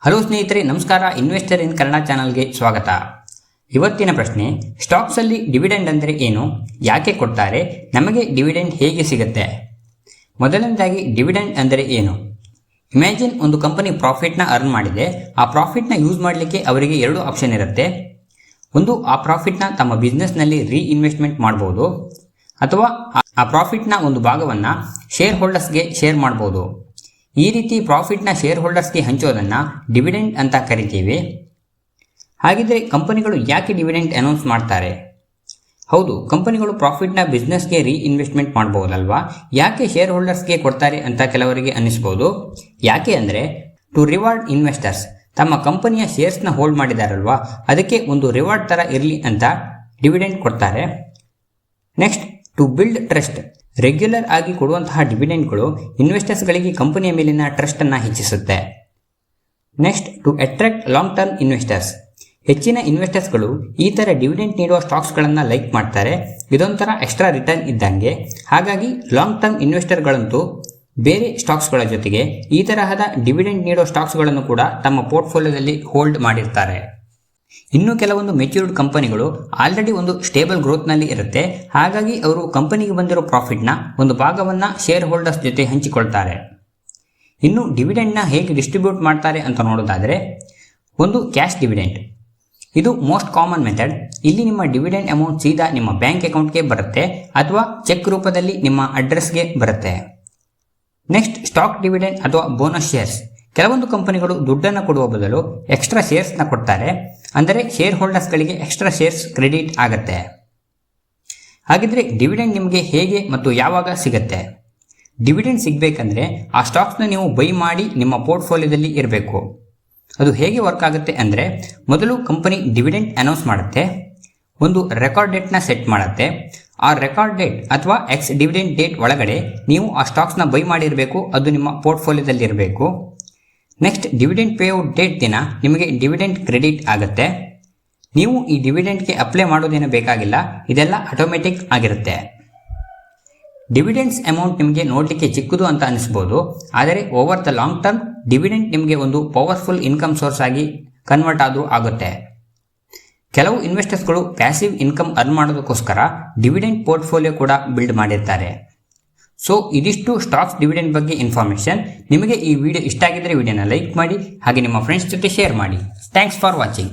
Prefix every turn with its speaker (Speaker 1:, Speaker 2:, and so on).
Speaker 1: Hello ಸ್ನೇಹಿತರೆ, ನಮಸ್ಕಾರ. Investor ಇನ್ ಕನ್ನಡ ಚಾನಲ್ಗೆ ಸ್ವಾಗತ. ಇವತ್ತಿನ ಪ್ರಶ್ನೆ, ಸ್ಟಾಕ್ಸಲ್ಲಿ ಡಿವಿಡೆಂಡ್ ಅಂದರೆ ಏನು, ಯಾಕೆ ಕೊಡ್ತಾರೆ, ನಮಗೆ ಡಿವಿಡೆಂಡ್ ಹೇಗೆ ಸಿಗುತ್ತೆ? ಮೊದಲನೇದಾಗಿ ಡಿವಿಡೆಂಡ್ ಅಂದರೆ ಏನು? ಇಮ್ಯಾಜಿನ್ ಒಂದು ಕಂಪನಿ ಪ್ರಾಫಿಟ್ನ ಅರ್ನ್ ಮಾಡಿದೆ. ಆ ಪ್ರಾಫಿಟ್ನ ಯೂಸ್ ಮಾಡಲಿಕ್ಕೆ ಅವರಿಗೆ ಎರಡು ಆಪ್ಷನ್ ಇರುತ್ತೆ. ಒಂದು, ಆ ಪ್ರಾಫಿಟ್ನ ತಮ್ಮ ಬಿಸ್ನೆಸ್ನಲ್ಲಿ ರೀಇನ್ವೆಸ್ಟ್ಮೆಂಟ್ ಮಾಡ್ಬೋದು, ಅಥವಾ ಆ ಪ್ರಾಫಿಟ್ನ ಒಂದು ಭಾಗವನ್ನು ಶೇರ್ ಹೋಲ್ಡರ್ಸ್ಗೆ ಶೇರ್ ಮಾಡ್ಬೋದು. ಈ ರೀತಿ ಪ್ರಾಫಿಟ್ನ ಶೇರ್ ಹೋಲ್ಡರ್ಸ್ಗೆ ಹಂಚೋದನ್ನು ಡಿವಿಡೆಂಡ್ ಅಂತ ಕರಿತೀವಿ. ಹಾಗಿದ್ರೆ ಕಂಪನಿಗಳು ಯಾಕೆ ಡಿವಿಡೆಂಡ್ ಅನೌನ್ಸ್ ಮಾಡ್ತಾರೆ? ಹೌದು, ಕಂಪನಿಗಳು ಪ್ರಾಫಿಟ್ನ ಬಿಸ್ನೆಸ್ಗೆ ರೀಇನ್ವೆಸ್ಟ್ಮೆಂಟ್ ಮಾಡಬಹುದಲ್ವಾ, ಯಾಕೆ ಶೇರ್ ಹೋಲ್ಡರ್ಸ್ಗೆ ಕೊಡ್ತಾರೆ ಅಂತ ಕೆಲವರಿಗೆ ಅನ್ನಿಸ್ಬೋದು. ಯಾಕೆ ಅಂದರೆ, ಟು ರಿವಾರ್ಡ್ ಇನ್ವೆಸ್ಟರ್ಸ್. ತಮ್ಮ ಕಂಪನಿಯ ಶೇರ್ಸ್ನ ಹೋಲ್ಡ್ ಮಾಡಿದಾರಲ್ವಾ, ಅದಕ್ಕೆ ಒಂದು ರಿವಾರ್ಡ್ ಥರ ಇರಲಿ ಅಂತ ಡಿವಿಡೆಂಡ್ ಕೊಡ್ತಾರೆ. Next, to build trust. Regular ಆಗಿ ಕೊಡುವಂತಹ ಡಿವಿಡೆಂಡ್ಗಳು ಇನ್ವೆಸ್ಟರ್ಸ್ಗಳಿಗೆ ಕಂಪನಿಯ ಮೇಲಿನ ಟ್ರಸ್ಟನ್ನು ಹೆಚ್ಚಿಸುತ್ತೆ. Next, to attract long term investors. ಹೆಚ್ಚಿನ ಇನ್ವೆಸ್ಟರ್ಸ್ಗಳು ಈ ಥರ ಡಿವಿಡೆಂಡ್ ನೀಡುವ ಸ್ಟಾಕ್ಸ್ಗಳನ್ನು ಲೈಕ್ ಮಾಡ್ತಾರೆ. ಇದೊಂಥರ ಎಕ್ಸ್ಟ್ರಾ ರಿಟರ್ನ್ ಇದ್ದಂಗೆ. ಹಾಗಾಗಿ ಲಾಂಗ್ ಟರ್ಮ್ ಇನ್ವೆಸ್ಟರ್ಗಳಂತೂ ಬೇರೆ ಸ್ಟಾಕ್ಸ್ಗಳ ಜೊತೆಗೆ ಈ ತರಹದ ಡಿವಿಡೆಂಡ್ ನೀಡೋ ಸ್ಟಾಕ್ಸ್ಗಳನ್ನು ಕೂಡ ತಮ್ಮ ಪೋರ್ಟ್ಫೋಲಿಯೋದಲ್ಲಿ ಹೋಲ್ಡ್ ಮಾಡಿರ್ತಾರೆ. ಇನ್ನು ಕೆಲವೊಂದು ಮೆಚ್ಯೂರ್ಡ್ ಕಂಪನಿಗಳು ಆಲ್ರೆಡಿ ಒಂದು ಸ್ಟೇಬಲ್ ಗ್ರೋತ್ನಲ್ಲಿ ಇರುತ್ತೆ. ಹಾಗಾಗಿ ಅವರು ಕಂಪನಿಗೆ ಬಂದಿರೋ ಪ್ರಾಫಿಟ್ನ ಒಂದು ಭಾಗವನ್ನು ಶೇರ್ ಹೋಲ್ಡರ್ಸ್ ಜೊತೆ ಹಂಚಿಕೊಳ್ತಾರೆ. ಇನ್ನು ಡಿವಿಡೆಂಡ್ನ ಹೇಗೆ ಡಿಸ್ಟ್ರಿಬ್ಯೂಟ್ ಮಾಡ್ತಾರೆ ಅಂತ ನೋಡೋದಾದರೆ, ಒಂದು ಕ್ಯಾಶ್ ಡಿವಿಡೆಂಡ್. ಇದು ಮೋಸ್ಟ್ ಕಾಮನ್ ಮೆಥಡ್. ಇಲ್ಲಿ ನಿಮ್ಮ ಡಿವಿಡೆಂಡ್ ಅಮೌಂಟ್ ಸೀದಾ ನಿಮ್ಮ ಬ್ಯಾಂಕ್ ಅಕೌಂಟ್ಗೆ ಬರುತ್ತೆ ಅಥವಾ ಚೆಕ್ ರೂಪದಲ್ಲಿ ನಿಮ್ಮ ಅಡ್ರೆಸ್ಗೆ ಬರುತ್ತೆ. ನೆಕ್ಸ್ಟ್, ಸ್ಟಾಕ್ ಡಿವಿಡೆಂಡ್ ಅಥವಾ ಬೋನಸ್ ಶೇರ್ಸ್. ಕೆಲವೊಂದು ಕಂಪನಿಗಳು ದುಡ್ಡನ್ನು ಕೊಡುವ ಬದಲು ಎಕ್ಸ್ಟ್ರಾ ಶೇರ್ಸ್ನ ಕೊಡ್ತಾರೆ. ಅಂದರೆ ಶೇರ್ ಹೋಲ್ಡರ್ಸ್ಗಳಿಗೆ ಎಕ್ಸ್ಟ್ರಾ ಶೇರ್ಸ್ ಕ್ರೆಡಿಟ್ ಆಗುತ್ತೆ. ಹಾಗಿದ್ರೆ ಡಿವಿಡೆಂಡ್ ನಿಮಗೆ ಹೇಗೆ ಮತ್ತು ಯಾವಾಗ ಸಿಗುತ್ತೆ? ಡಿವಿಡೆಂಡ್ ಸಿಗಬೇಕಂದ್ರೆ ಆ ಸ್ಟಾಕ್ಸ್ನ ನೀವು ಬೈ ಮಾಡಿ ನಿಮ್ಮ ಪೋರ್ಟ್ಫೋಲಿಯೋದಲ್ಲಿ ಇರಬೇಕು. ಅದು ಹೇಗೆ ವರ್ಕ್ ಆಗುತ್ತೆ ಅಂದರೆ, ಮೊದಲು ಕಂಪನಿ ಡಿವಿಡೆಂಡ್ ಅನೌನ್ಸ್ ಮಾಡುತ್ತೆ, ಒಂದು ರೆಕಾರ್ಡ್ ಡೇಟ್ನ ಸೆಟ್ ಮಾಡುತ್ತೆ. ಆ ರೆಕಾರ್ಡ್ ಡೇಟ್ ಅಥವಾ ಎಕ್ಸ್ ಡಿವಿಡೆಂಡ್ ಡೇಟ್ ಒಳಗಡೆ ನೀವು ಆ ಸ್ಟಾಕ್ಸ್ನ ಬೈ ಮಾಡಿರಬೇಕು. ಅದು ನಿಮ್ಮ ಪೋರ್ಟ್ಫೋಲಿಯೋದಲ್ಲಿ ಇರಬೇಕು. ನೆಕ್ಸ್ಟ್, ಡಿವಿಡೆಂಡ್ ಪೇಔಟ್ ಡೇಟ್ ದಿನ ನಿಮಗೆ ಡಿವಿಡೆಂಡ್ ಕ್ರೆಡಿಟ್ ಆಗುತ್ತೆ. ನೀವು ಈ ಡಿವಿಡೆಂಡ್ಗೆ ಅಪ್ಲೈ ಮಾಡೋದೇನು ಬೇಕಾಗಿಲ್ಲ, ಇದೆಲ್ಲ ಆಟೋಮೆಟಿಕ್ ಆಗಿರುತ್ತೆ. ಡಿವಿಡೆಂಡ್ಸ್ ಅಮೌಂಟ್ ನಿಮಗೆ ನೋಡಲಿಕ್ಕೆ ಚಿಕ್ಕದು ಅಂತ ಅನಿಸ್ಬೋದು, ಆದರೆ over the long term dividend ನಿಮಗೆ ಒಂದು ಪವರ್ಫುಲ್ ಇನ್ಕಮ್ ಸೋರ್ಸ್ ಆಗಿ ಕನ್ವರ್ಟ್ ಆದರೂ ಆಗುತ್ತೆ. ಕೆಲವು ಇನ್ವೆಸ್ಟರ್ಸ್ಗಳು ಪ್ಯಾಸಿವ್ ಇನ್ಕಮ್ ಅರ್ನ್ ಮಾಡೋದಕ್ಕೋಸ್ಕರ ಡಿವಿಡೆಂಡ್ ಪೋರ್ಟ್ಫೋಲಿಯೋ ಕೂಡ ಬಿಲ್ಡ್ ಮಾಡಿರ್ತಾರೆ. ಸೊ ಇದಿಷ್ಟು ಸ್ಟಾಕ್ಸ್ ಡಿವಿಡೆಂಡ್ ಬಗ್ಗೆ ಇನ್ಫಾರ್ಮೇಷನ್. ನಿಮಗೆ ಈ ವಿಡಿಯೋ ಇಷ್ಟ ಆಗಿದ್ರೆ ವಿಡಿಯೋನ ಲೈಕ್ ಮಾಡಿ, ಹಾಗೆ ನಿಮ್ಮ ಫ್ರೆಂಡ್ಸ್ ಜೊತೆ ಶೇರ್ ಮಾಡಿ. Thanks for watching.